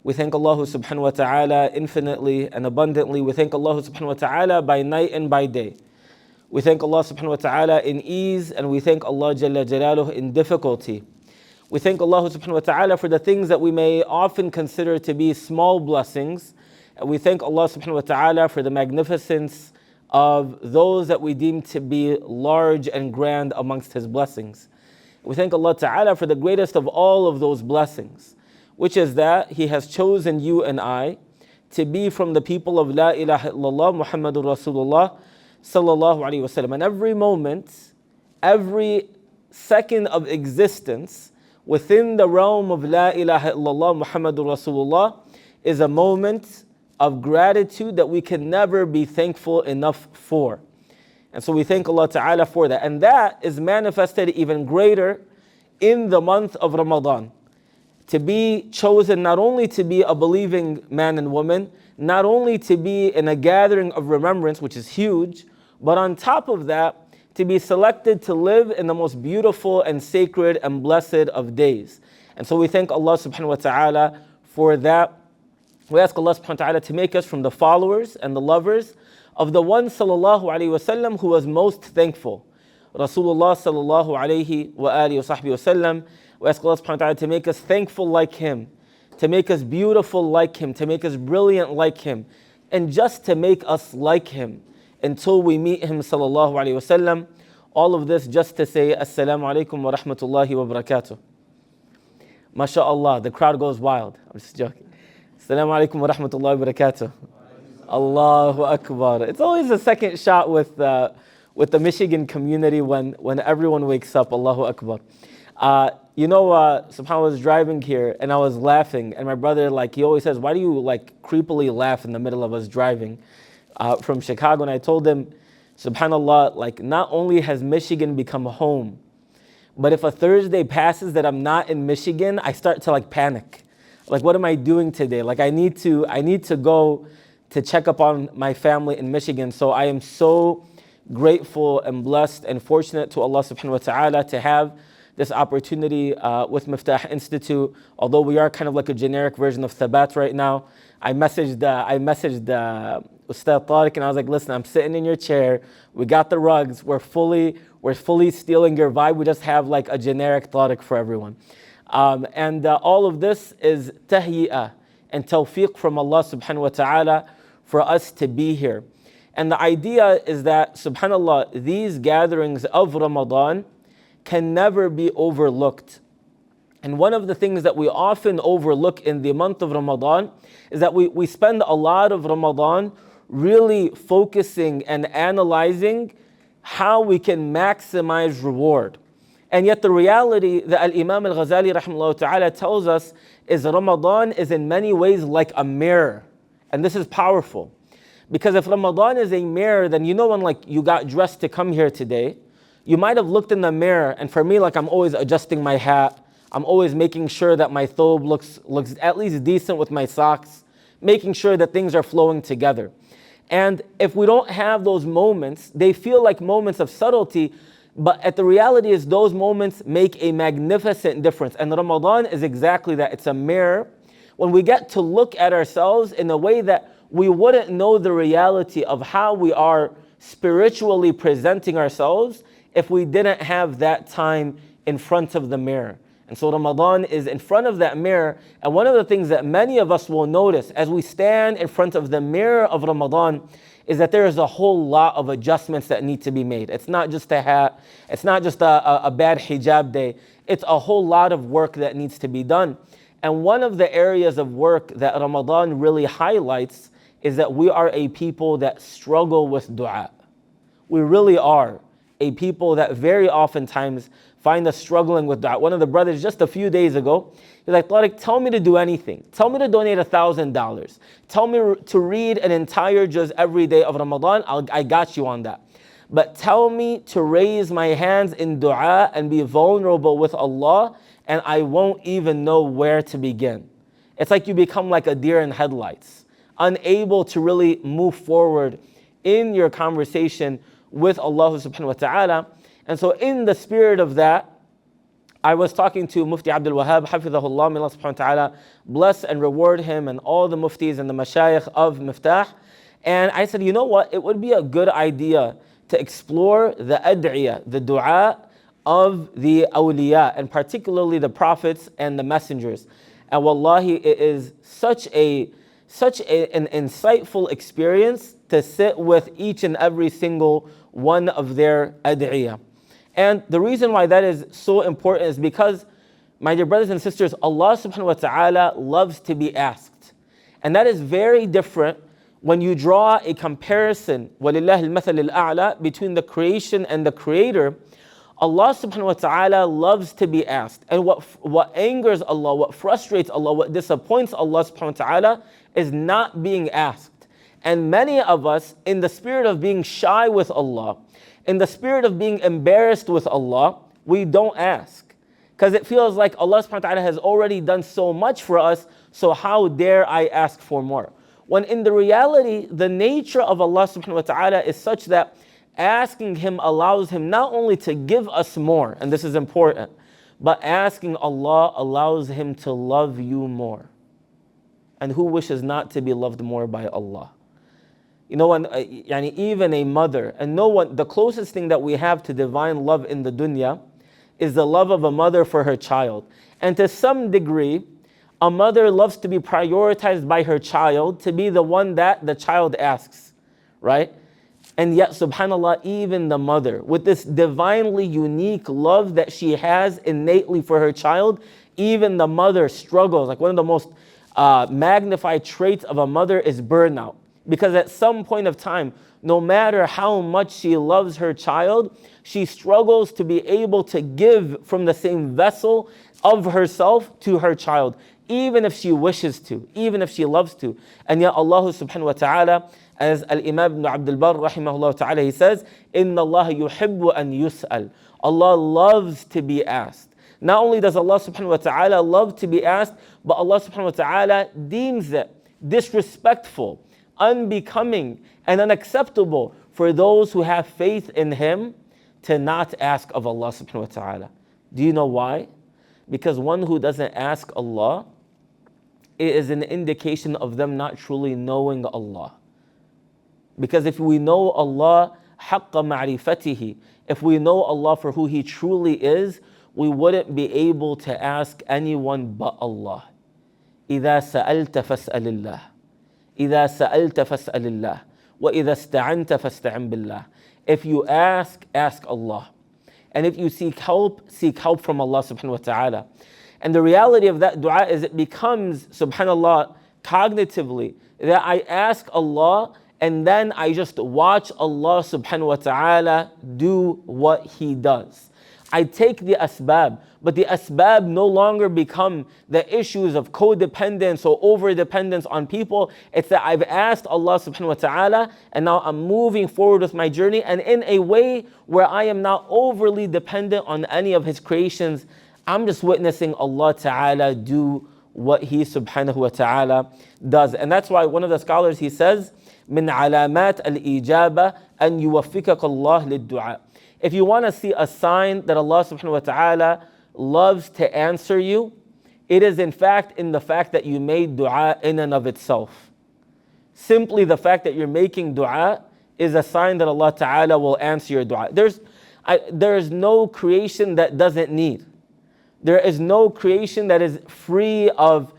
We thank Allah subhanahu wa ta'ala infinitely and abundantly. We thank Allah subhanahu wa ta'ala by night and by day. We thank Allah subhanahu wa ta'ala in ease, and we thank Allah Jalla Jalaluh in difficulty. We thank Allah subhanahu wa ta'ala for the things that we may often consider to be small blessings. And we thank Allah subhanahu wa ta'ala for the magnificence of those that we deem to be large and grand amongst His blessings. We thank Allah ta'ala for the greatest of all of those blessings, which is that He has chosen you and I to be from the people of La ilaha illallah Muhammadur Rasulullah sallallahu alayhi wa sallam. And every moment, every second of existence within the realm of La ilaha illallah Muhammadur Rasulullah is a moment of gratitude that we can never be thankful enough for. And so we thank Allah Ta'ala for that. And that is manifested even greater in the month of Ramadan. To be chosen not only to be a believing man and woman, not only to be in a gathering of remembrance, which is huge, but on top of that, to be selected to live in the most beautiful and sacred and blessed of days. And so we thank Allah subhanahu wa ta'ala for that. We ask Allah subhanahu wa ta'ala to make us from the followers and the lovers of the one sallallahu alayhi wa sallam who was most thankful. Rasulullah sallallahu alayhi wa alihi wa sahbihi wa sallam. We ask Allah subhanahu wa ta'ala to make us thankful like Him, to make us beautiful like Him, to make us brilliant like Him, and just to make us like Him until we meet Him sallallahu alayhi wa sallam. All of this just to say Assalamu alaikum wa rahmatullahi wa barakatuh. MashaAllah, the crowd goes wild. I'm just joking. Assalamu alaikum wa rahmatullahi wa barakatuh. Allahu Akbar. It's always a second shot with the Michigan community when everyone wakes up. Allahu Akbar. SubhanAllah, I was driving here and I was laughing, and my brother, he always says, why do you creepily laugh in the middle of us driving from Chicago? And I told him, SubhanAllah, not only has Michigan become home, but if a Thursday passes that I'm not in Michigan, I start to panic. What am I doing today? I need to go to check up on my family in Michigan. So I am so grateful and blessed and fortunate to Allah subhanahu wa ta'ala to have this opportunity with Miftaah Institute. Although we are kind of like a generic version of Thabat right now, I messaged Ustad Tariq and I was like, listen, I'm sitting in your chair, we got the rugs, we're fully stealing your vibe, we just have a generic Tariq for everyone. And all of this is tahiyah and tawfiq from Allah subhanahu wa ta'ala for us to be here. And the idea is that, subhanAllah, these gatherings of Ramadan can never be overlooked. And one of the things that we often overlook in the month of Ramadan is that we spend a lot of Ramadan really focusing and analyzing how we can maximize reward. And yet the reality that Al-Imam Al-Ghazali rahimahullah ta'ala tells us is Ramadan is in many ways like a mirror. And this is powerful. Because if Ramadan is a mirror, then when you got dressed to come here today, you might have looked in the mirror, and for me, I'm always adjusting my hat, I'm always making sure that my thobe looks at least decent with my socks, making sure that things are flowing together. And if we don't have those moments, they feel like moments of subtlety, but the reality is those moments make a magnificent difference. And Ramadan is exactly that. It's a mirror. When we get to look at ourselves in a way that we wouldn't know the reality of how we are spiritually presenting ourselves if we didn't have that time in front of the mirror. And so Ramadan is in front of that mirror. And one of the things that many of us will notice as we stand in front of the mirror of Ramadan is that there is a whole lot of adjustments that need to be made. It's not just a hat. It's not just a bad hijab day. It's a whole lot of work that needs to be done. And one of the areas of work that Ramadan really highlights is that we are a people that struggle with dua. We really are a people that very oftentimes find us struggling with dua. One of the brothers just a few days ago, he's like, Tariq, tell me to do anything. Tell me to donate $1,000. Tell me to read an entire juz every day of Ramadan. I got you on that. But tell me to raise my hands in dua and be vulnerable with Allah, and I won't even know where to begin. It's like you become like a deer in headlights, unable to really move forward in your conversation with Allah subhanahu wa ta'ala. And so in the spirit of that, I was talking to Mufti Abdul Wahab, Hafidhahullah, may Allah subhanahu wa ta'ala bless and reward him and all the muftis and the mashayikh of Miftaah. And I said, you know what, it would be a good idea to explore the ad'iyah, the dua of the awliya, and particularly the prophets and the messengers. And wallahi, it is such an insightful experience to sit with each and every single one of their ad'iyah. And the reason why that is so important is because, my dear brothers and sisters, Allah subhanahu wa ta'ala loves to be asked. And that is very different when you draw a comparison, وَلِلَّهِ الْمَثَلِ الْأَعْلَى, between the creation and the creator. Allah subhanahu wa ta'ala loves to be asked. And what angers Allah, what frustrates Allah, what disappoints Allah subhanahu wa ta'ala is not being asked. And many of us, in the spirit of being shy with Allah, in the spirit of being embarrassed with Allah, we don't ask. Because it feels like Allah subhanahu wa ta'ala has already done so much for us, so how dare I ask for more? When in the reality, the nature of Allah subhanahu wa ta'ala is such that asking Him allows Him not only to give us more, and this is important, but asking Allah allows Him to love you more. And who wishes not to be loved more by Allah? You know, when even a mother, and no one, the closest thing that we have to divine love in the dunya is the love of a mother for her child. And to some degree, a mother loves to be prioritized by her child, to be the one that the child asks, right? And yet, subhanAllah, even the mother, with this divinely unique love that she has innately for her child, even the mother struggles. Like one of the most magnified traits of a mother is burnout. Because at some point of time, no matter how much she loves her child, she struggles to be able to give from the same vessel of herself to her child, even if she wishes to, even if she loves to. And yet Allah subhanahu wa ta'ala, as Al-Imam ibn Abdul Barr rahimahullah ta'ala, he says, إِنَّ اللَّهَ يُحِبُّ أَن يُسْأَلْ. Allah loves to be asked. Not only does Allah subhanahu wa ta'ala love to be asked, but Allah subhanahu wa ta'ala deems it disrespectful, unbecoming, and unacceptable for those who have faith in Him to not ask of Allah subhanahu wa ta'ala. Do you know why? Because one who doesn't ask Allah, it is an indication of them not truly knowing Allah. Because if we know Allah حَقَّ مَعْرِفَتِهِ, if we know Allah for who He truly is, we wouldn't be able to ask anyone but Allah. إِذَا سَأَلْتَ فَاسْأَلِ اللَّهِ إِذَا سَأَلْتَ فَاسْأَلِ اللَّهِ وَإِذَا اسْتَعَنْتَ فَاسْتَعِنْ بِاللَّهِ. If you ask, ask Allah. And if you seek help from Allah subhanahu wa ta'ala. And the reality of that dua is it becomes, subhanAllah, cognitively, that I ask Allah and then I just watch Allah subhanahu wa ta'ala do what He does. I take the asbab, but the asbab no longer become the issues of codependence or over-dependence on people. It's that I've asked Allah subhanahu wa ta'ala and now I'm moving forward with my journey, and in a way where I am not overly dependent on any of His creations. I'm just witnessing Allah ta'ala do what He subhanahu wa ta'ala does. And that's why one of the scholars, he says, من علامات الإجابة أن يوفقك الله للدعاء. If you want to see a sign that Allah subhanahu wa ta'ala loves to answer you, it is in fact in the fact that you made dua in and of itself. Simply the fact that you're making dua is a sign that Allah ta'ala will answer your dua. There is no creation that doesn't need. There is no creation that is free of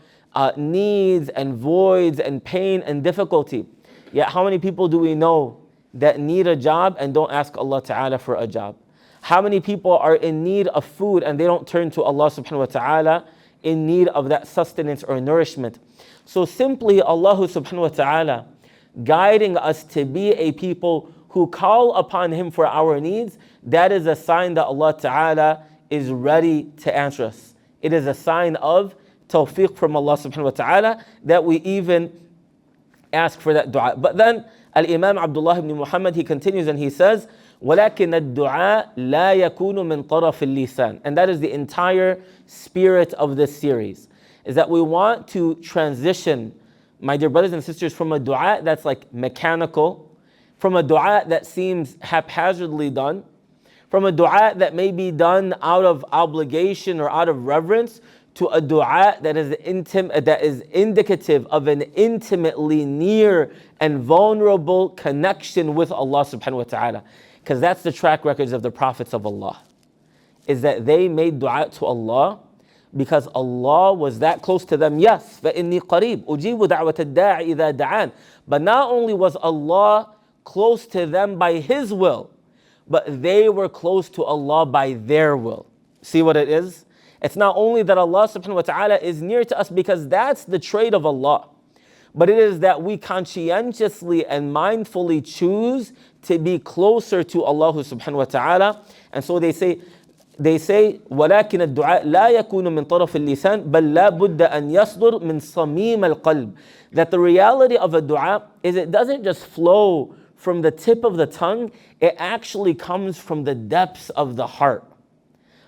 needs and voids and pain and difficulty. Yet how many people do we know that need a job and don't ask Allah ta'ala for a job? How many people are in need of food and they don't turn to Allah subhanahu wa ta'ala in need of that sustenance or nourishment? So simply Allah subhanahu wa ta'ala guiding us to be a people who call upon Him for our needs, that is a sign that Allah ta'ala is ready to answer us. It is a sign of tawfiq from Allah subhanahu wa ta'ala that we even ask for that dua. But then Al-Imam Abdullah ibn Muhammad, he continues and he says, وَلَكِنَ الدُّعَاء لَا يَكُونُ مِنْ طَرَفِ اللِّسَانِ. And that is the entire spirit of this series, is that we want to transition, my dear brothers and sisters, from a dua that's like mechanical, from a dua that seems haphazardly done, From a dua that may be done out of obligation or out of reverence, to a dua that is indicative of an intimately near and vulnerable connection with Allah subhanahu wa ta'ala. Because that's the track records of the prophets of Allah, is that they made dua to Allah because Allah was that close to them. Yes, فَإِنِّي قَرِيبٌ أُجِيبُ دَعْوَةَ الدَّاعِ إِذَا دَعَانِ. But not only was Allah close to them by His will, but they were close to Allah by their will. See what it is? It's not only that Allah subhanahu wa ta'ala is near to us because that's the trait of Allah, but it is that we conscientiously and mindfully choose to be closer to Allah subhanahu wa ta'ala. And so they say, ولكن الدعاء لا يكون من طرف اللسان بل لا بد أن يصدر من صميم القلب. That the reality of a dua is it doesn't just flow from the tip of the tongue, it actually comes from the depths of the heart.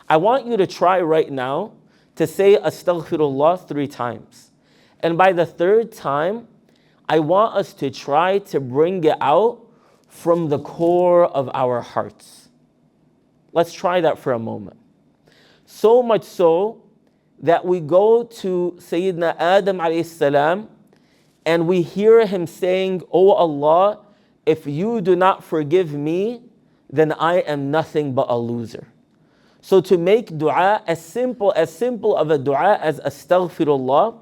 I want you to try right now to say astaghfirullah 3 times. And by the 3rd time, I want us to try to bring it out from the core of our hearts. Let's try that for a moment. So much so that we go to Sayyidina Adam alayhi salam and we hear him saying, "O Allah, if you do not forgive me, then I am nothing but a loser." So to make dua as simple of a dua as astaghfirullah,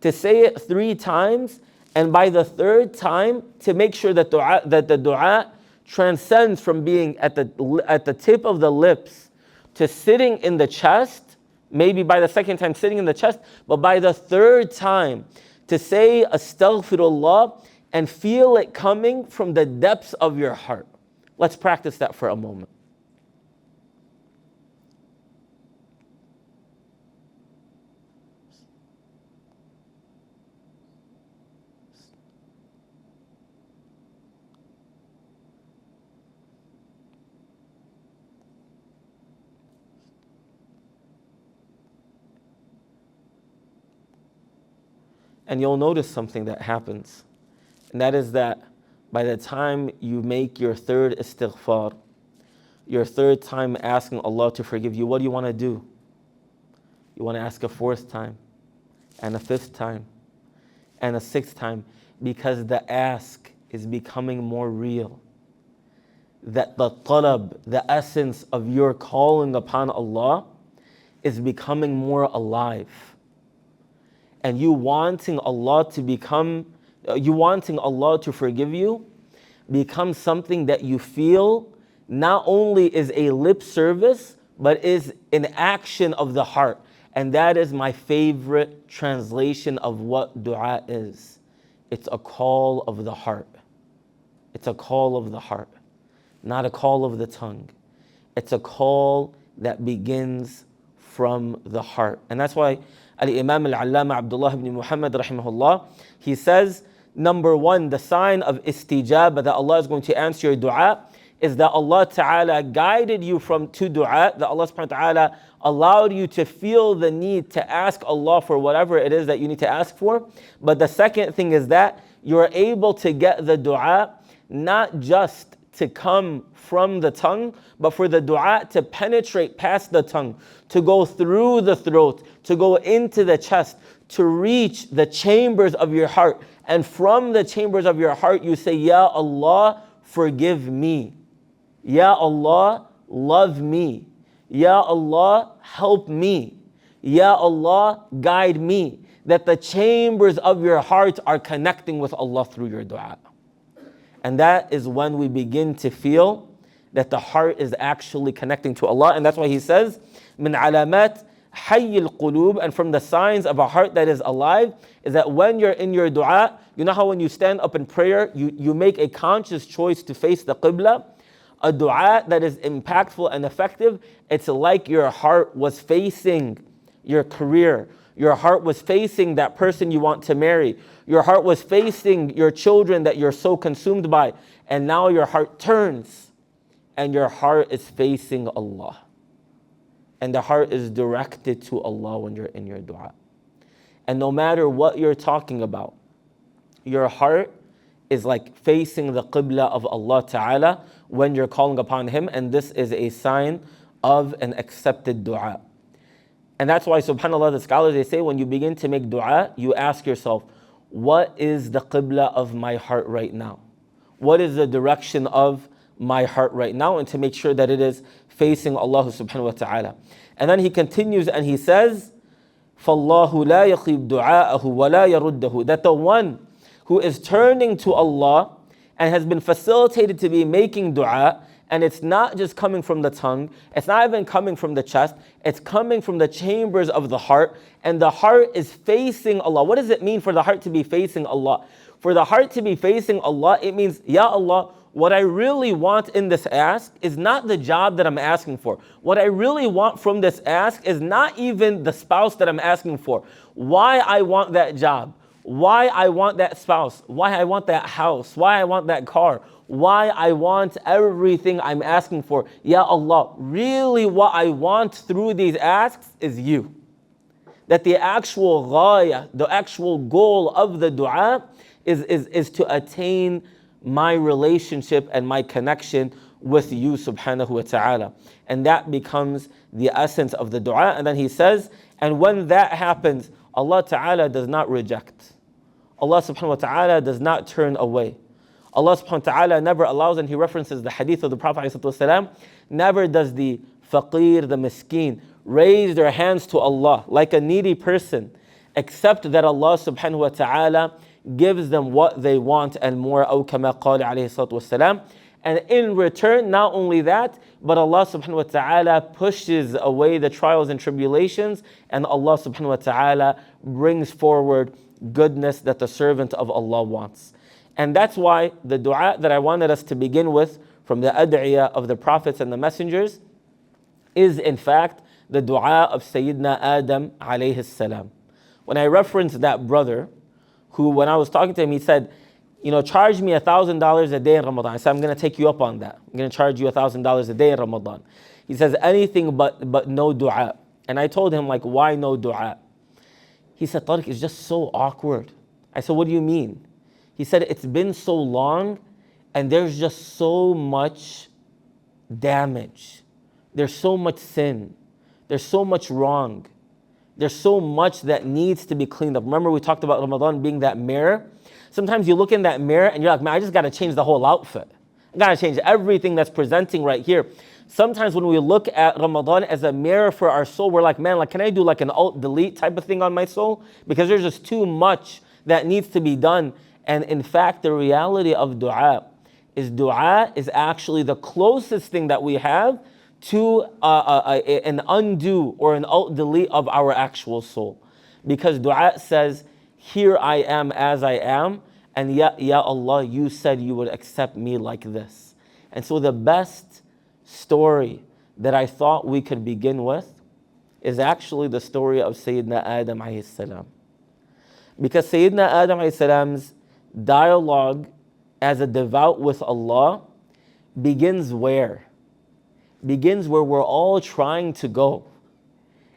to say it 3 times, and by the 3rd time to make sure that the dua transcends from being at the tip of the lips to sitting in the chest, maybe by the 2nd time sitting in the chest, but by the 3rd time to say astaghfirullah and feel it coming from the depths of your heart. Let's practice that for a moment. And you'll notice something that happens. And that is that by the time you make your 3rd istighfar, your 3rd time asking Allah to forgive you, what do you want to do? You want to ask a 4th time, and a 5th time, and a 6th time, because the ask is becoming more real. That the talab, the essence of your calling upon Allah, is becoming more alive. And you wanting Allah to forgive you becomes something that you feel not only is a lip service, but is an action of the heart. And that is my favorite translation of what dua is. It's a call of the heart. It's a call of the heart, not a call of the tongue. It's a call that begins from the heart. And that's why Al-Imam Al-Allama Abdullah ibn Muhammad rahimahullah, he says, number 1, the sign of istijaba, that Allah is going to answer your dua, is that Allah Ta'ala guided you to dua, that Allah subhanahu wa ta'ala allowed you to feel the need to ask Allah for whatever it is that you need to ask for. But the 2nd thing is that you're able to get the dua not just to come from the tongue, but for the dua to penetrate past the tongue, to go through the throat, to go into the chest, to reach the chambers of your heart. And from the chambers of your heart, you say, Ya Allah, forgive me. Ya Allah, love me. Ya Allah, help me. Ya Allah, guide me. That the chambers of your heart are connecting with Allah through your dua. And that is when we begin to feel that the heart is actually connecting to Allah. And that's why he says, min alamat hayy al-qulub, and from the signs of a heart that is alive, is that when you're in your dua, you know how when you stand up in prayer, you make a conscious choice to face the qibla. A dua that is impactful and effective, it's like your heart was facing your career. Your heart was facing that person you want to marry. Your heart was facing your children that you're so consumed by. And now your heart turns and your heart is facing Allah. And the heart is directed to Allah when you're in your dua. And no matter what you're talking about, your heart is like facing the qibla of Allah Ta'ala when you're calling upon Him, and this is a sign of an accepted dua. And that's why, subhanAllah, the scholars, they say when you begin to make dua, you ask yourself, what is the qibla of my heart right now? What is the direction of my heart right now? And to make sure that it is facing Allah subhanahu wa ta'ala. And then he continues and he says, فَاللَّهُ لَا يَخِيبْ دُعَاءَهُ وَلَا يَرُدَّهُ, that the one who is turning to Allah and has been facilitated to be making dua, and it's not just coming from the tongue, it's not even coming from the chest, it's coming from the chambers of the heart, and the heart is facing Allah. What does it mean for the heart to be facing Allah? For the heart to be facing Allah, it means, Ya Allah, what I really want in this ask is not the job that I'm asking for. What I really want from this ask is not even the spouse that I'm asking for. Why I want that job, why I want that spouse, why I want that house, why I want that car, why I want everything I'm asking for. Ya Allah, really what I want through these asks is you. That the actual ghaya, the actual goal of the dua is to attain my relationship and my connection with you subhanahu wa ta'ala. And that becomes the essence of the dua. And then he says, and when that happens, Allah ta'ala does not reject. Allah subhanahu wa ta'ala does not turn away. Allah subhanahu wa ta'ala never allows, and he references the hadith of the Prophet ﷺ, never does the faqir, the miskin, raise their hands to Allah like a needy person, except that Allah subhanahu wa ta'ala gives them what they want and more. أو كما قال عليه الصلاة والسلام. And in return, not only that, but Allah subhanahu wa ta'ala pushes away the trials and tribulations, and Allah subhanahu wa ta'ala brings forward goodness that the servant of Allah wants. And that's why the dua that I wanted us to begin with from the ad'iyah of the prophets and the messengers is in fact the dua of Sayyidina Adam alayhi salam. When I referenced that brother, who when I was talking to him, he said, charge me $1,000 a day in Ramadan. I said, I'm going to take you up on that. I'm going to charge you $1,000 a day in Ramadan. He says, anything but no dua. And I told him, why no dua? He said, Tariq, it's just so awkward. I said, what do you mean? He said, it's been so long and there's just so much damage. There's so much sin. There's so much wrong. There's so much that needs to be cleaned up. Remember we talked about Ramadan being that mirror? Sometimes you look in that mirror and you're like, man, I just got to change the whole outfit. I got to change everything that's presenting right here. Sometimes when we look at Ramadan as a mirror for our soul, we're like, man, can I do an alt-delete type of thing on my soul? Because there's just too much that needs to be done. And in fact, the reality of dua is actually the closest thing that we have to an undo or an alt-delete of our actual soul. Because dua says, here I am as I am, and ya Allah, you said you would accept me like this. And so the best story that I thought we could begin with is actually the story of Sayyidina Adam alayhi salam. Because Sayyidina Adam alayhi salam's dialogue as a devout with Allah begins where? Begins where we're all trying to go.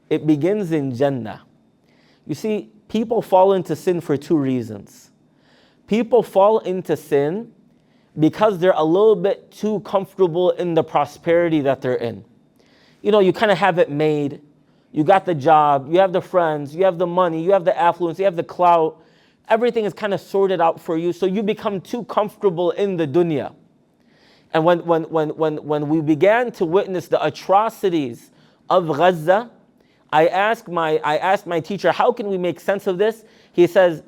It begins in Jannah. You see, people fall into sin for two reasons. People fall into sin because they're a little bit too comfortable in the prosperity that they're in. You kind of have it made. You got the job, you have the friends, you have the money, you have the affluence, you have the clout. Everything is kind of sorted out for you, so you become too comfortable in the dunya. And when we began to witness the atrocities of Gaza, I asked my teacher, how can we make sense of this? He says,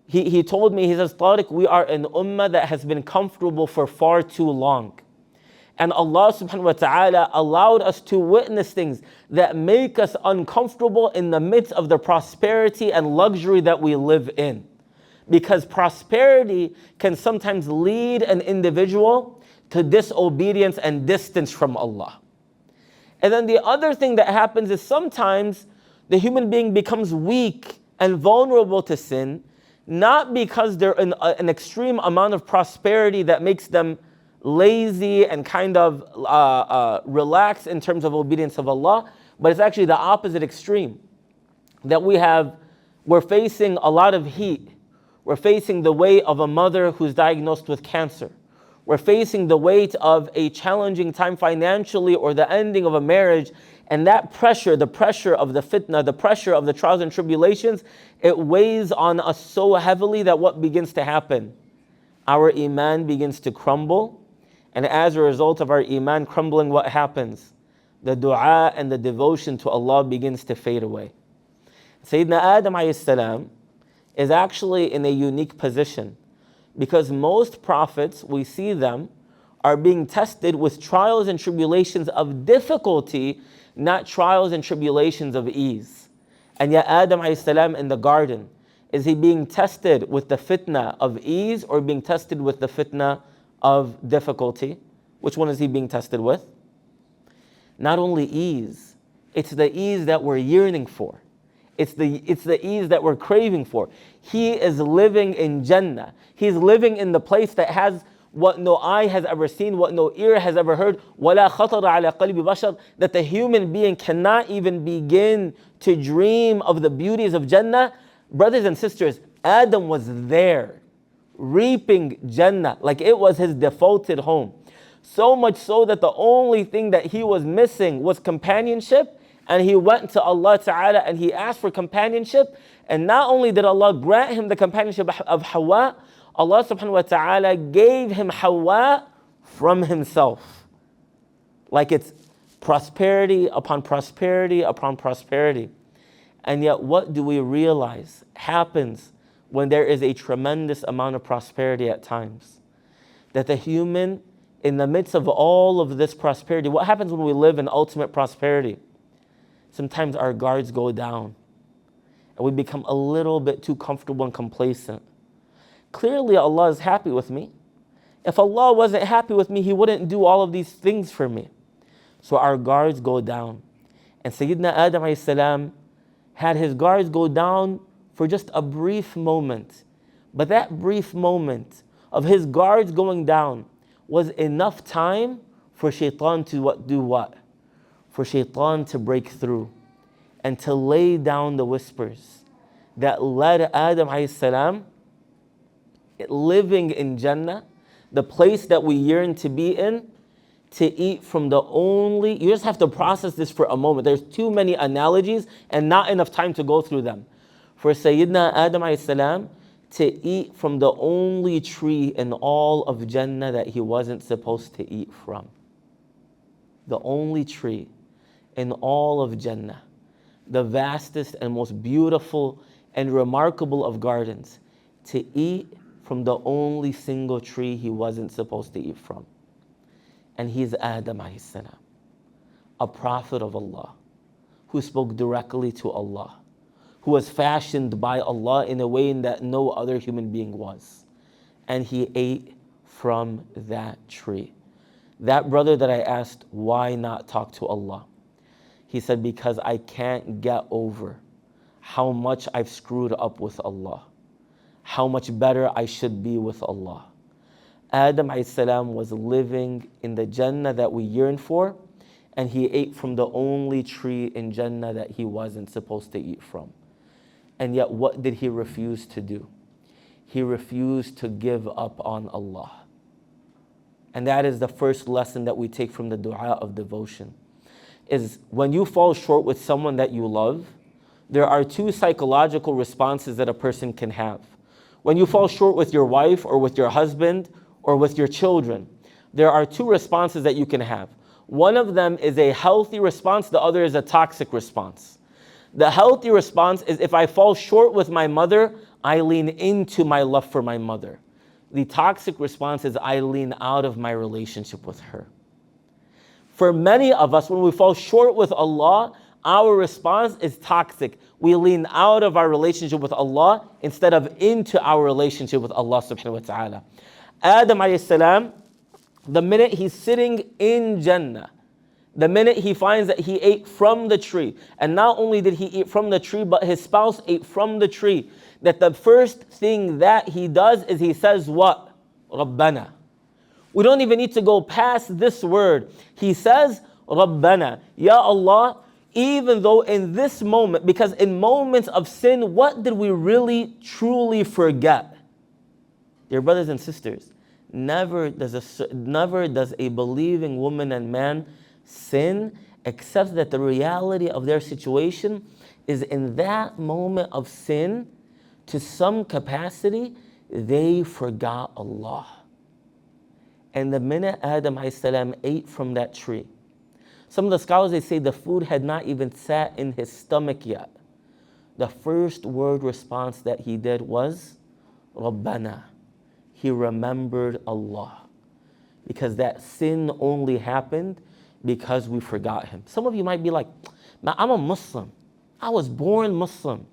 he told me, Tariq, we are an ummah that has been comfortable for far too long. And Allah subhanahu wa ta'ala allowed us to witness things that make us uncomfortable in the midst of the prosperity and luxury that we live in. Because prosperity can sometimes lead an individual to disobedience and distance from Allah. And then the other thing that happens is sometimes the human being becomes weak and vulnerable to sin, not because they're in an extreme amount of prosperity that makes them lazy and kind of relaxed in terms of obedience of Allah, but it's actually the opposite extreme. That we're facing a lot of heat, We're facing the weight of a mother who's diagnosed with cancer. We're facing the weight of a challenging time financially or the ending of a marriage. And that pressure, the pressure of the fitna, the pressure of the trials and tribulations, it weighs on us so heavily that what begins to happen? Our iman begins to crumble. And as a result of our iman crumbling, what happens? The dua and the devotion to Allah begins to fade away. Sayyidina Adam alayhi salam is actually in a unique position, because most prophets, we see them, are being tested with trials and tribulations of difficulty, not trials and tribulations of ease. And yet Adam alayhi salam in the garden, is he being tested with the fitna of ease or being tested with the fitna of difficulty? Which one is he being tested with? Not only ease, it's the ease that we're yearning for. It's the ease that we're craving for. He is living in Jannah. He's living in the place that has what no eye has ever seen, what no ear has ever heard, وَلَا خَطَرَ عَلَى قَلْبِ بَشَرٍ, that the human being cannot even begin to dream of the beauties of Jannah. Brothers and sisters, Adam was there, reaping Jannah like it was his defaulted home. So much so that the only thing that he was missing was companionship. And he went to Allah Ta'ala and he asked for companionship. And not only did Allah grant him the companionship of Hawa, Allah Subhanahu wa Ta'ala gave him Hawa from himself. Like it's prosperity upon prosperity upon prosperity. And yet what do we realize happens when there is a tremendous amount of prosperity at times? That the human, in the midst of all of this prosperity, what happens when we live in ultimate prosperity? Sometimes our guards go down and we become a little bit too comfortable and complacent. Clearly Allah is happy with me. If Allah wasn't happy with me, He wouldn't do all of these things for me. So our guards go down. And Sayyidina Adam alayhi salam had his guards go down for just a brief moment. But that brief moment of his guards going down was enough time for shaitan to do what? For shaitan to break through and to lay down the whispers that led Adam alayhi salam, living in Jannah, the place that we yearn to be in, to eat from the only, you just have to process this for a moment. There's too many analogies and not enough time to go through them. For Sayyidina Adam alayhi salam to eat from the only tree in all of Jannah that he wasn't supposed to eat from. The only tree in all of Jannah, the vastest and most beautiful and remarkable of gardens, to eat from the only single tree he wasn't supposed to eat from. And he's Adam alayhi salam, a prophet of Allah, who spoke directly to Allah, who was fashioned by Allah in a way that no other human being was. And he ate from that tree. That brother that I asked, why not talk to Allah? He said, because I can't get over how much I've screwed up with Allah, how much better I should be with Allah. Adam alayhi salam was living in the Jannah that we yearn for, and he ate from the only tree in Jannah that he wasn't supposed to eat from. And yet what did he refuse to do? He refused to give up on Allah. And that is the first lesson that we take from the dua of devotion. Is when you fall short with someone that you love, there are two psychological responses that a person can have. When you fall short with your wife or with your husband or with your children, there are two responses that you can have. One of them is a healthy response, the other is a toxic response. The healthy response is if I fall short with my mother, I lean into my love for my mother. The toxic response is I lean out of my relationship with her. For many of us, when we fall short with Allah, our response is toxic. We lean out of our relationship with Allah instead of into our relationship with Allah subhanahu wa ta'ala. Adam alayhi salam, the minute he's sitting in Jannah, the minute he finds that he ate from the tree, and not only did he eat from the tree, but his spouse ate from the tree, that the first thing that he does is he says what? Rabbana. We don't even need to go past this word. He says, Rabbana, Ya Allah, even though in this moment, because in moments of sin, what did we really truly forget? Dear brothers and sisters, never does a believing woman and man sin except that the reality of their situation is in that moment of sin, to some capacity, they forgot Allah. And the minute Adam ﷺ ate from that tree, some of the scholars, they say the food had not even sat in his stomach yet. The first word response that he did was, Rabbana. He remembered Allah. Because that sin only happened because we forgot Him. Some of you might be like, I'm a Muslim. I was born Muslim.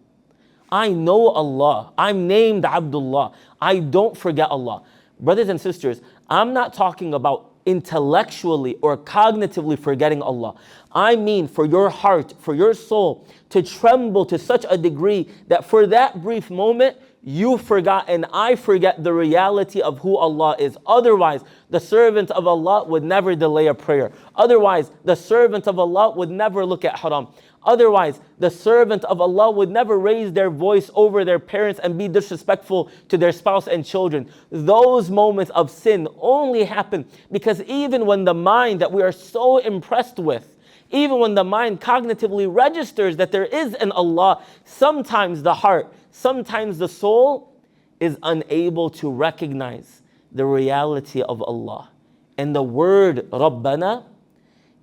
I know Allah. I'm named Abdullah. I don't forget Allah. Brothers and sisters, I'm not talking about intellectually or cognitively forgetting Allah. I mean for your heart, for your soul to tremble to such a degree that for that brief moment, you forgot and I forget the reality of who Allah is. Otherwise, the servant of Allah would never delay a prayer. Otherwise, the servant of Allah would never look at haram. Otherwise, the servant of Allah would never raise their voice over their parents and be disrespectful to their spouse and children. Those moments of sin only happen because even when the mind that we are so impressed with, even when the mind cognitively registers that there is an Allah, sometimes the heart, sometimes the soul is unable to recognize the reality of Allah. And the word Rabbana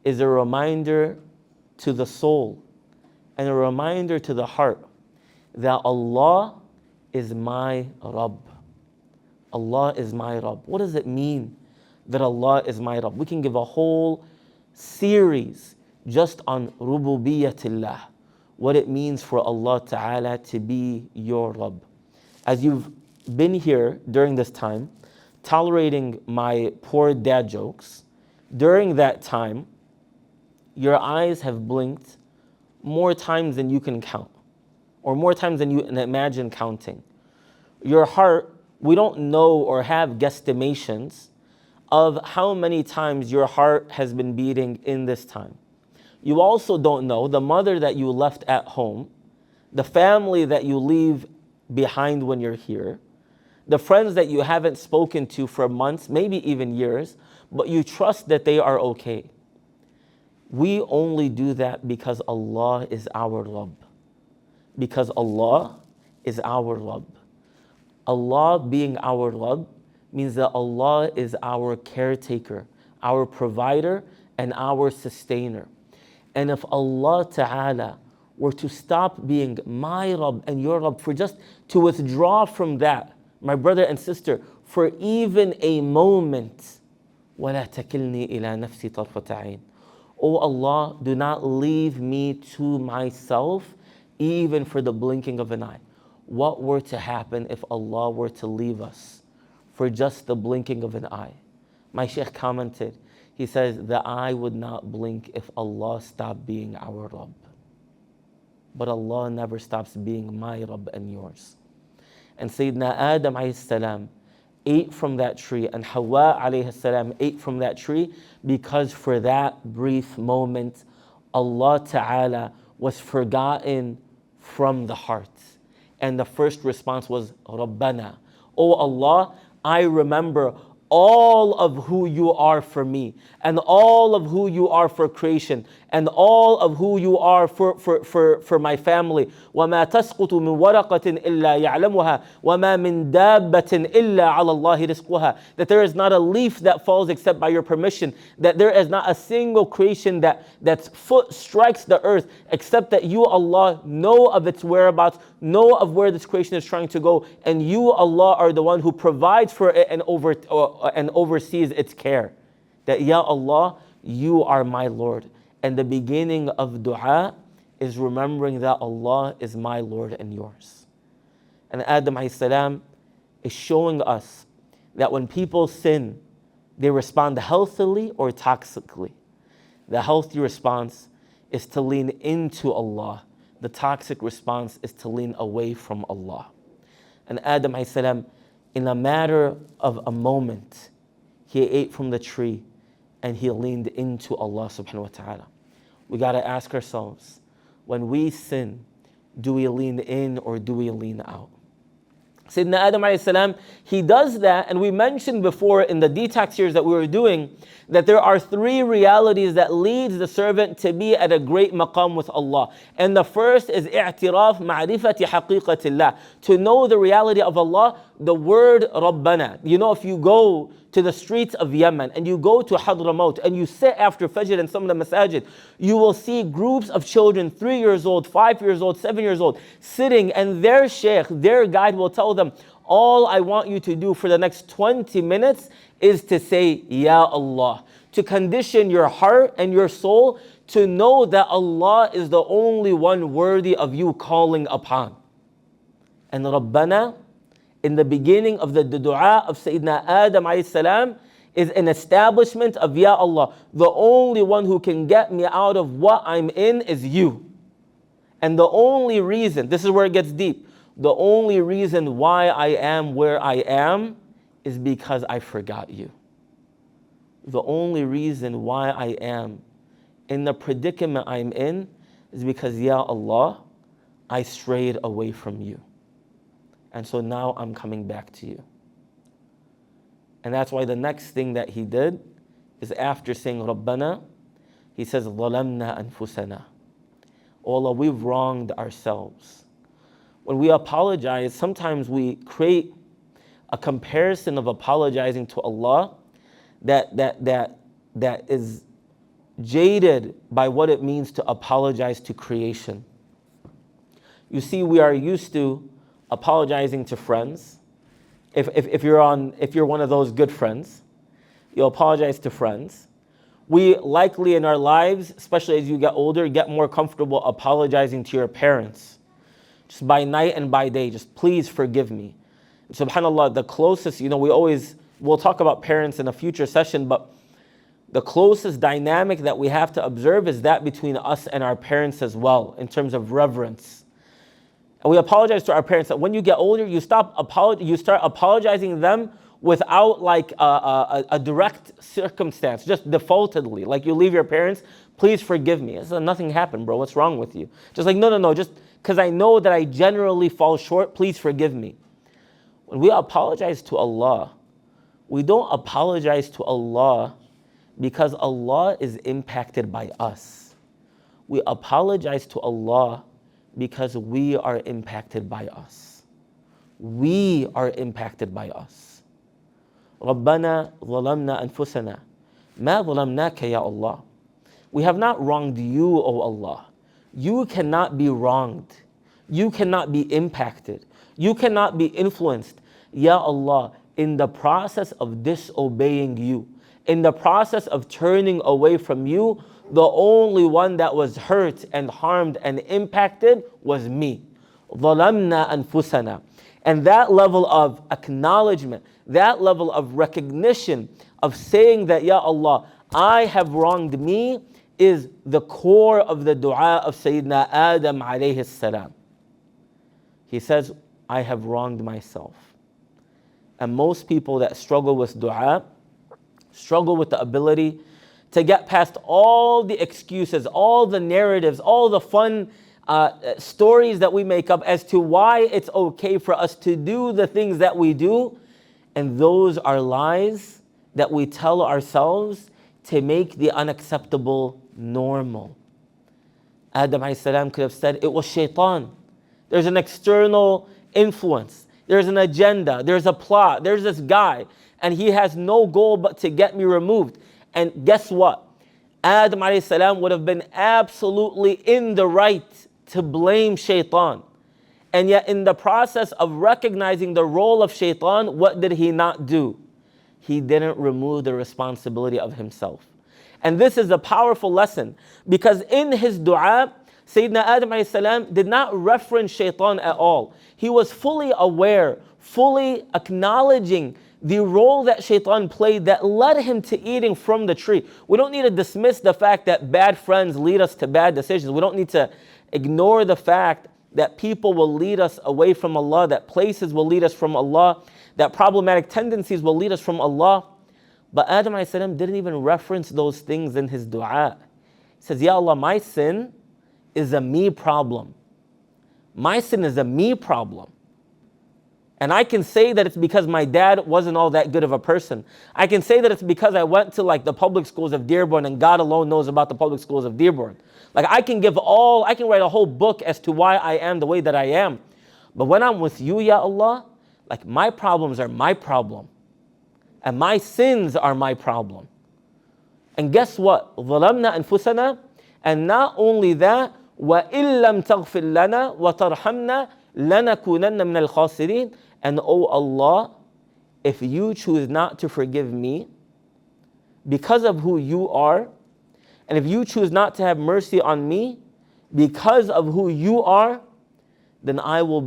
is a reminder to the soul and a reminder to the heart that Allah is my Rabb. Allah is my Rabb. What does it mean that Allah is my Rabb? We can give a whole series just on Rububiyatillah, what it means for Allah Ta'ala to be your Rabb. As you've been here during this time, tolerating my poor dad jokes, during that time, your eyes have blinked more times than you can count, or more times than you can imagine counting. Your heart, we don't know or have guesstimations of how many times your heart has been beating in this time. You also don't know the mother that you left at home, the family that you leave behind when you're here, the friends that you haven't spoken to for months, maybe even years, but you trust that they are okay. We only do that because Allah is our Rabb. Because Allah is our Rabb. Allah being our Rabb means that Allah is our caretaker, our provider, and our sustainer. And if Allah Ta'ala were to stop being my Rabb and your Rabb, for just to withdraw from that, my brother and sister, for even a moment, وَلَا تَكِلْنِي إِلَى نَفْسِي طَرْفَةَ عَيْنٍ. Oh Allah, do not leave me to myself, even for the blinking of an eye. What were to happen if Allah were to leave us for just the blinking of an eye? My Shaykh commented, he says, the eye would not blink if Allah stopped being our Rabb. But Allah never stops being my Rabb and yours. And Sayyidina Adam alayhi salam ate from that tree, and Hawa alayhi salam ate from that tree because for that brief moment, Allah Ta'ala was forgotten from the heart. And the first response was, Rabbana. Oh Allah, I remember all of who you are for me, and all of who you are for creation, and all of who you are for my family. وَمَا تَسْقُطُ مِنْ وَرَقَةٍ إِلَّا يَعْلَمُهَا وَمَا مِنْ دَابَّةٍ إِلَّا عَلَى اللَّهِ رِزْقُهَا. That there is not a leaf that falls except by your permission, that there is not a single creation that's foot strikes the earth except that you, Allah, know of its whereabouts, know of where this creation is trying to go, and you, Allah, are the one who provides for it and oversees its care. That, Ya Allah, you are my Lord. And the beginning of dua is remembering that Allah is my Lord and yours. And Adam alayhi salam is showing us that when people sin, they respond healthily or toxically. The healthy response is to lean into Allah. The toxic response is to lean away from Allah. And Adam alayhi salam, in a matter of a moment, he ate from the tree and he leaned into Allah subhanahu wa ta'ala. We got to ask ourselves, when we sin, do we lean in or do we lean out? Sayyidina Adam alayhi salam, he does that, and we mentioned before in the detox series that we were doing, that there are three realities that leads the servant to be at a great maqam with Allah. And the first is i'tiraf ma'rifati haqiqatillah, to know the reality of Allah, the word Rabbana. You know, if you go to the streets of Yemen and you go to Hadramaut and you sit after Fajr in some of the masajid, you will see groups of children, 3 years old, 5 years old, 7 years old, sitting, and their Shaykh, their guide will tell them, all I want you to do for the next 20 minutes is to say, Ya Allah, to condition your heart and your soul to know that Allah is the only one worthy of you calling upon. And Rabbana, in the beginning of the dua of Sayyidina Adam alayhi salam, is an establishment of Ya Allah, the only one who can get me out of what I'm in is you. And the only reason, this is where it gets deep, the only reason why I am where I am is because I forgot you. The only reason why I am in the predicament I'm in is because, Ya Allah, I strayed away from you. And so now I'm coming back to you. And that's why the next thing that he did is after saying Rabbana, he says, ظَلَمْنَا أَنفُسَنَا. Oh Allah, we've wronged ourselves. When we apologize, sometimes we create a comparison of apologizing to Allah that is jaded by what it means to apologize to creation. You see, we are used to apologizing to friends. If you're one of those good friends, you apologize to friends. We likely in our lives, especially as you get older, get more comfortable apologizing to your parents. Just by night and by day, just please forgive me. SubhanAllah, the closest, we'll talk about parents in a future session, but the closest dynamic that we have to observe is that between us and our parents as well, in terms of reverence. And we apologize to our parents that when you get older, you start apologizing to them without like a direct circumstance, just defaultedly. Like you leave your parents, please forgive me. It's nothing happened, bro. What's wrong with you? Just like, no, just because I know that I generally fall short, please forgive me. When we apologize to Allah, we don't apologize to Allah because Allah is impacted by us. We apologize to Allah because we are impacted by us. We are impacted by us. رَبَّنَا ظَلَمْنَا أَنفُسَنَا مَا ظَلَمْنَاكَ يَا Allah. We have not wronged you, O Allah. You cannot be wronged. You cannot be impacted. You cannot be influenced, Ya Allah, in the process of disobeying you. In the process of turning away from you, the only one that was hurt and harmed and impacted was me. ظَلَمْنَا أَنفُسَنَا. And that level of acknowledgement, that level of recognition of saying that, Ya Allah, I have wronged me, is the core of the dua of Sayyidina Adam alayhi salam. He says, I have wronged myself. And most people that struggle with dua, struggle with the ability to get past all the excuses, all the narratives, all the fun stories that we make up as to why it's okay for us to do the things that we do. And those are lies that we tell ourselves to make the unacceptable normal. Adam alayhi salam could have said, it was shaitan. There's an external influence. There's an agenda. There's a plot. There's this guy. And he has no goal but to get me removed. And guess what? Adam alayhi salam would have been absolutely in the right to blame shaitan. And yet in the process of recognizing the role of shaitan, what did he not do? He didn't remove the responsibility of himself. And this is a powerful lesson, because in his dua, Sayyidina Adam alayhi salam did not reference shaitan at all. He was fully aware, fully acknowledging the role that shaitan played that led him to eating from the tree. We don't need to dismiss the fact that bad friends lead us to bad decisions. We don't need to ignore the fact that people will lead us away from Allah, that places will lead us from Allah, that problematic tendencies will lead us from Allah. But Adam alayhi salam didn't even reference those things in his dua. He says, Ya Allah, my sin is a me problem. My sin is a me problem. And I can say that it's because my dad wasn't all that good of a person. I can say that it's because I went to like the public schools of Dearborn and God alone knows about the public schools of Dearborn. Like I can write a whole book as to why I am the way that I am. But when I'm with you, Ya Allah, like my problems are my problem. And my sins are my problem. And guess what? ظَلَمْنَا أَنفُسَنَا. And not only that, وَإِن لَمْ تَغْفِرْ لَنَا وَتَرْحَمْنَا لَنَكُونَنَّ مِنَ الْخَاسِرِينَ. And oh Allah, if you choose not to forgive me because of who you are, and if you choose not to have mercy on me because of who you are, then I will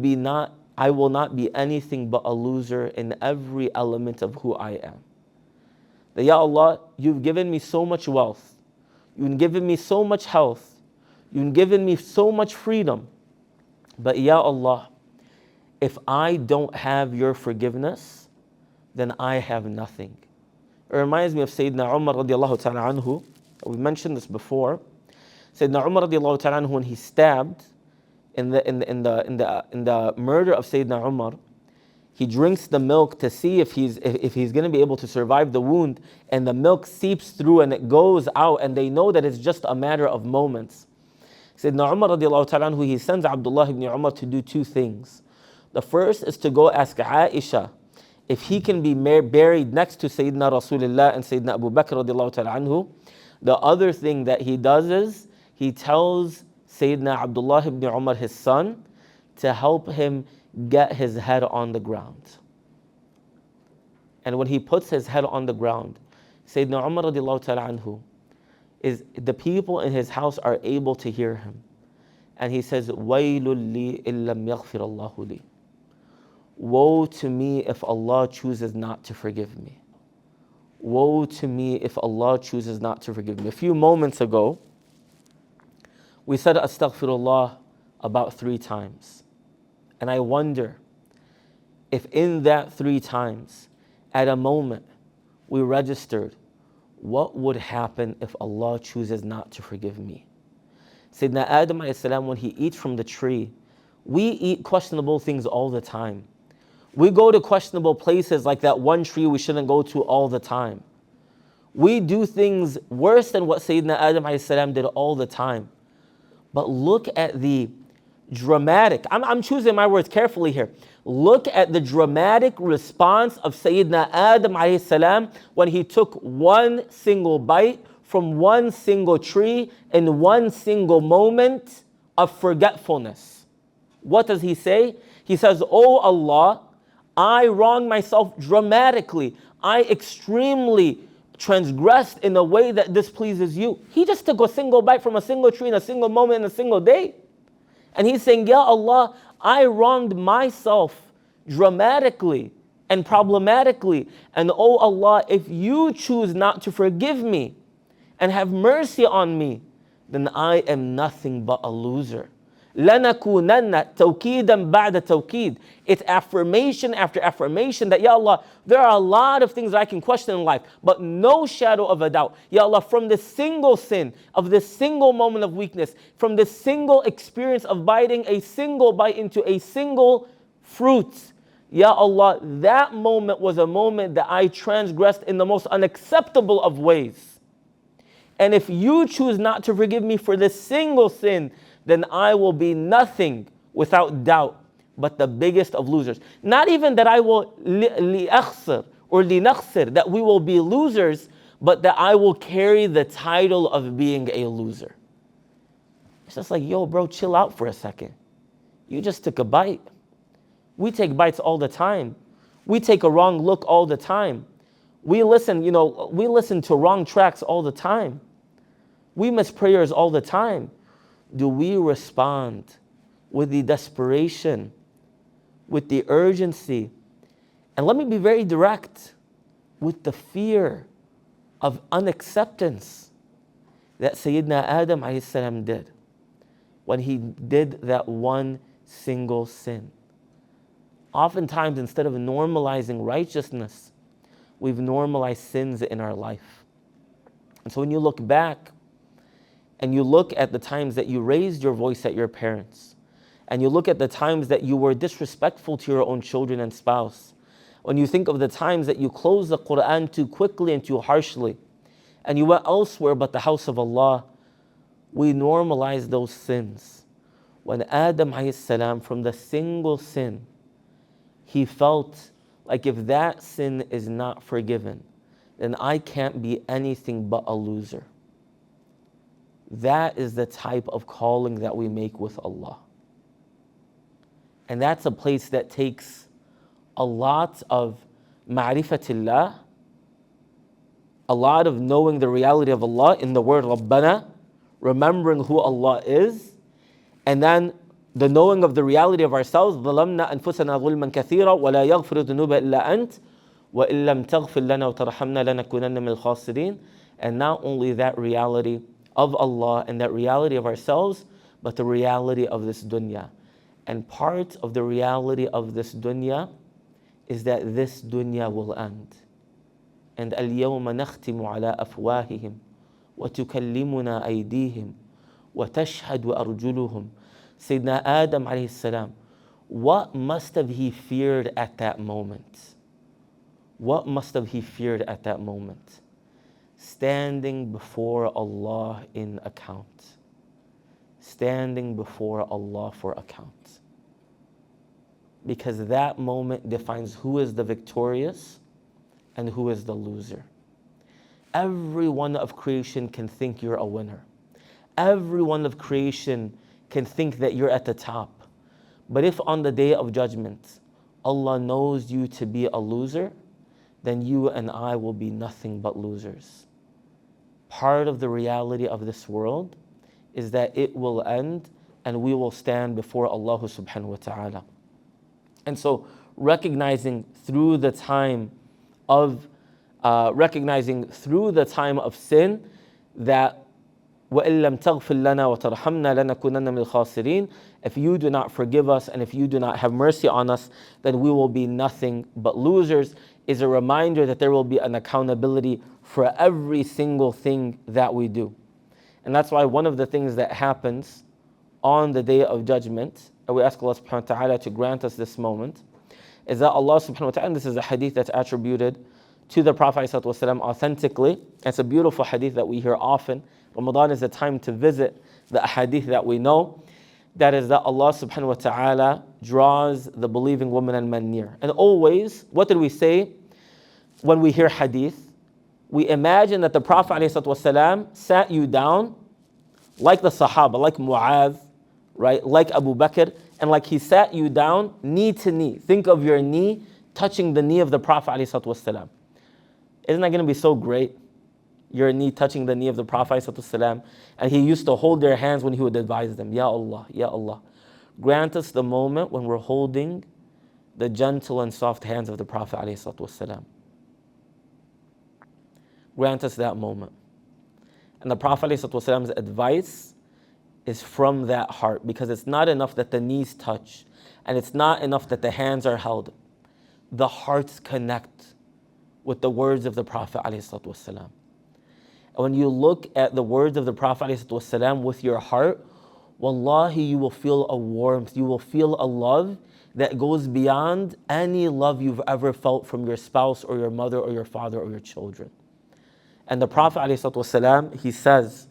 not be anything but a loser in every element of who I am. That Ya Allah, you've given me so much wealth, you've given me so much health, you've given me so much freedom, but Ya Allah, if I don't have your forgiveness, then I have nothing. It reminds me of Sayyidina Umar radiallahu ta'ala anhu. We mentioned this before. Sayyidina Umar radiallahu ta'ala anhu, when he stabbed in the murder of Sayyidina Umar, he drinks the milk to see if he's going to be able to survive the wound, and the milk seeps through and it goes out, and they know that it's just a matter of moments. Sayyidina Umar radiallahu ta'ala anhu, he sends Abdullah ibn Umar to do two things. The first is to go ask Aisha if he can be buried next to Sayyidina Rasulullah and Sayyidina Abu Bakr radiallahu ta'ala anhu. The other thing that he does is he tells Sayyidina Abdullah ibn Umar, his son, to help him get his head on the ground. And when he puts his head on the ground, Sayyidina Umar radiallahu ta'ala anhu, the people in his house are able to hear him. And he says, وَيْلٌ لِي إِن لَمْ يَغْفِرَ اللَّهُ لِي. Woe to me if Allah chooses not to forgive me. Woe to me if Allah chooses not to forgive me. A few moments ago, we said astaghfirullah about 3 times. And I wonder if in that 3 times, at a moment, we registered, what would happen if Allah chooses not to forgive me? Sayyidina Adam alayhi salam, when he eats from the tree, we eat questionable things all the time. We go to questionable places like that one tree we shouldn't go to all the time. We do things worse than what Sayyidina Adam alayhi salam did all the time. But look at the dramatic, I'm choosing my words carefully here. Look at the dramatic response of Sayyidina Adam alayhi salam when he took one single bite from one single tree in one single moment of forgetfulness. What does he say? He says, "Oh Allah, I wronged myself dramatically. I extremely transgressed in a way that displeases you." He just took a single bite from a single tree in a single moment in a single day. And he's saying, "Ya Allah, I wronged myself dramatically and problematically. And oh Allah, if you choose not to forgive me and have mercy on me, then I am nothing but a loser." لَنَكُونَنَّ تَوْكِيدًا بَعْدَ تَوْكِيد. It's affirmation after affirmation that, Ya Allah, there are a lot of things that I can question in life, but no shadow of a doubt, Ya Allah, from this single sin, of this single moment of weakness, from this single experience of biting a single bite into a single fruit, Ya Allah, that moment was a moment that I transgressed in the most unacceptable of ways. And if you choose not to forgive me for this single sin, then I will be nothing without doubt but the biggest of losers. Not even that I will li'akhsir or linakhsir, that we will be losers, but that I will carry the title of being a loser. It's just like, yo, bro, chill out for a second. You just took a bite. We take bites all the time. We take a wrong look all the time. We listen to wrong tracks all the time. We miss prayers all the time. Do we respond with the desperation, with the urgency, and let me be very direct, with the fear of unacceptance that Sayyidina Adam alayhi salam did when he did that one single sin? Oftentimes, instead of normalizing righteousness, we've normalized sins in our life. And so when you look back, and you look at the times that you raised your voice at your parents, and you look at the times that you were disrespectful to your own children and spouse, when you think of the times that you closed the Quran too quickly and too harshly, and you went elsewhere but the house of Allah, we normalize those sins. When Adam alayhi salam, from the single sin, he felt like if that sin is not forgiven, then I can't be anything but a loser. That is the type of calling that we make with Allah. And that's a place that takes a lot of ma'rifatillah, a lot of knowing the reality of Allah in the word Rabbana, remembering who Allah is, and then the knowing of the reality of ourselves. ظَلَمْنَا أَنفُسَنَا ظُلْمًا كَثِيرًا وَلَا يَغْفِرُ الذُّنُوبَ إِلَّا أَنْتَ وَإِن لَمْ تَغْفِرْ لَنَا وَتَرْحَمْنَا لَنَكُونَنَّ مِنَ الْخَاسِرِينَ. And not only that reality of Allah and that reality of ourselves, but the reality of this dunya. And part of the reality of this dunya is that this dunya will end. And اليوم نختم على أفواههم وتكلمنا أيديهم وتشهد أرجلهم. Sayyidina Adam alayhi salam, what must have he feared at that moment? What must have he feared at that moment? Standing before Allah in account. Standing before Allah for account. Because that moment defines who is the victorious and who is the loser. Everyone of creation can think you're a winner. Everyone of creation can think that you're at the top. But if on the day of judgment, Allah knows you to be a loser, then you and I will be nothing but losers. Part of the reality of this world is that it will end and we will stand before Allah subhanahu wa ta'ala. And so recognizing through the time of sin that وَإِن لَمْ تَغْفِرْ لَنَا وَتَرْحَمْنَا لَنَكُونَنَّ مِنَ الْخَاسِرِينَ. If you do not forgive us and if you do not have mercy on us, then we will be nothing but losers, is a reminder that there will be an accountability for every single thing that we do. And that's why one of the things that happens on the day of judgment, and we ask Allah subhanahu wa ta'ala to grant us this moment, is that Allah subhanahu wa ta'ala, and this is a hadith that's attributed to the Prophet ﷺ authentically. It's a beautiful hadith that we hear often. Ramadan is a time to visit the hadith that we know. That is that Allah subhanahu wa ta'ala draws the believing women and men near. And always, what did we say when we hear hadith? We imagine that the Prophet ﷺ sat you down like the Sahaba, like Mu'adh, right? Like Abu Bakr, and like he sat you down knee to knee. Think of your knee touching the knee of the Prophet ﷺ. Isn't that going to be so great? Your knee touching the knee of the Prophet ﷺ. And he used to hold their hands when he would advise them. Ya Allah, Ya Allah. Grant us the moment when we're holding the gentle and soft hands of the Prophet ﷺ. Grant us that moment. And the Prophet ﷺ's advice is from that heart, because it's not enough that the knees touch and it's not enough that the hands are held. The hearts connect with the words of the Prophet ﷺ. And when you look at the words of the Prophet ﷺ with your heart, wallahi, you will feel a warmth, you will feel a love that goes beyond any love you've ever felt from your spouse or your mother or your father or your children. And the Prophet ﷺ, he says,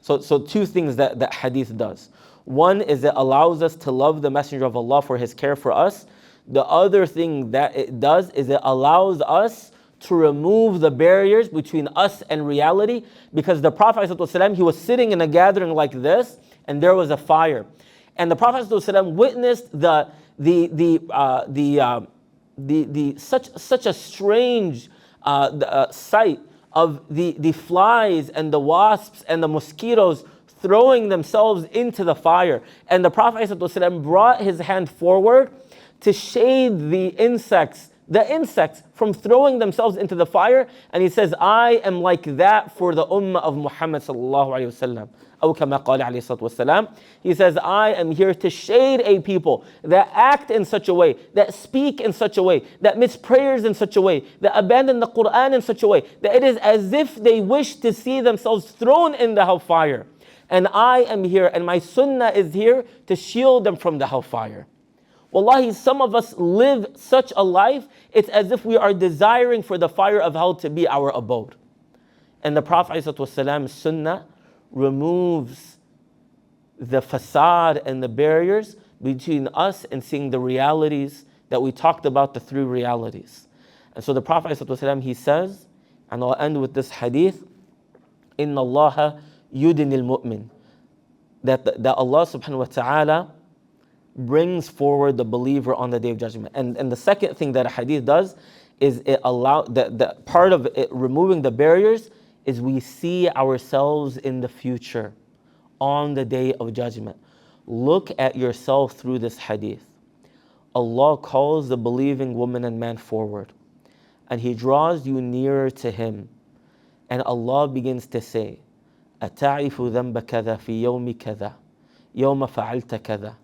so two things that hadith does. One is it allows us to love the Messenger of Allah for his care for us. The other thing that it does is it allows us to remove the barriers between us and reality, because the Prophet ﷺ, he was sitting in a gathering like this, and there was a fire, and the Prophet ﷺ witnessed such a strange sight of the flies and the wasps and the mosquitoes throwing themselves into the fire, and the Prophet ﷺ brought his hand forward to shade the insects from throwing themselves into the fire, and he says, I am like that for the ummah of Muhammad sallallahu alayhi wasallam. Aw kama qala alayhi salatu wasalam. He says, I am here to shade a people that act in such a way, that speak in such a way, that miss prayers in such a way, that abandon the Quran in such a way, that it is as if they wish to see themselves thrown in the hellfire. And I am here, and my sunnah is here to shield them from the hellfire. Wallahi, some of us live such a life, it's as if we are desiring for the fire of hell to be our abode. And the Prophet ﷺ's sunnah removes the facade and the barriers between us and seeing the realities that we talked about, the three realities. And so the Prophet ﷺ, he says, and I'll end with this hadith, Inna Allaha yudinil mu'min, that Allah subhanahu wa ta'ala brings forward the believer on the Day of Judgment. And the second thing that a hadith does is it the part of it removing the barriers is we see ourselves in the future on the Day of Judgment. Look at yourself through this hadith. Allah calls the believing woman and man forward, and He draws you nearer to Him. And Allah begins to say, أَتَعِفُ ذَنْبَ كَذَا فِي يَوْمِ كَذَا يَوْمَ فَعَلْتَ كَذَا.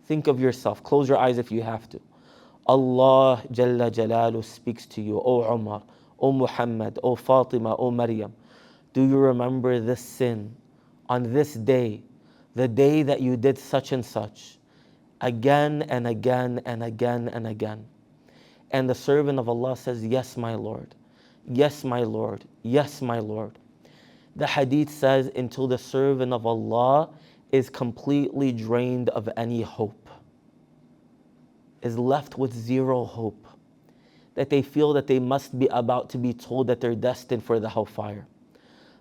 Think of yourself. Close your eyes if you have to. Allah Jalla Jalalu speaks to you, O Umar, O Muhammad, O Fatima, O Maryam. Do you remember this sin on this day, the day that you did such and such, again and again and again and again? And the servant of Allah says, yes, my Lord. Yes, my Lord. Yes, my Lord. The hadith says, until the servant of Allah is completely drained of any hope, is left with zero hope, that they feel that they must be about to be told that they're destined for the hellfire.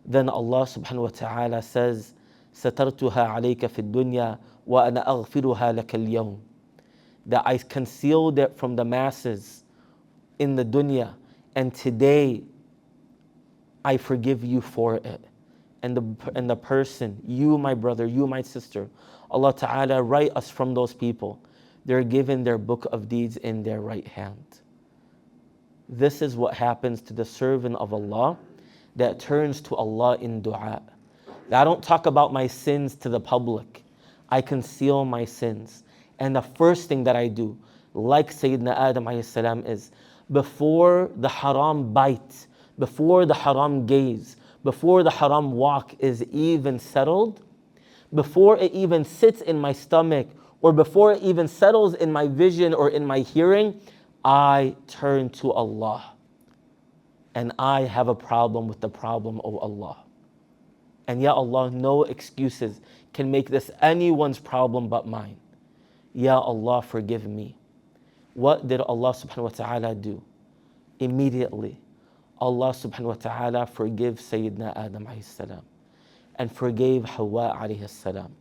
Then Allah subhanahu wa ta'ala says, سَتَرْتُهَا عَلَيْكَ فِي الدُّنْيَا وَأَنَا أَغْفِرُهَا لَكَ الْيَوْمِ. That I concealed it from the masses in the dunya, and today I forgive you for it. And the person, you my brother, you my sister, Allah Ta'ala write us from those people. They're given their book of deeds in their right hand. This is what happens to the servant of Allah that turns to Allah in dua. I don't talk about my sins to the public. I conceal my sins. And the first thing that I do, like Sayyidina Adam alayhi salam, is before the haram bite, before the haram gaze, before the haram walk is even settled, before it even sits in my stomach, or before it even settles in my vision or in my hearing, I turn to Allah. And I have a problem with the problem, O Allah. And Ya Allah, no excuses can make this anyone's problem but mine. Ya Allah, forgive me. What did Allah subhanahu wa ta'ala do? Immediately, Allah subhanahu wa ta'ala forgive Sayyidina Adam alayhi salam and forgave Hawa alayhi salam.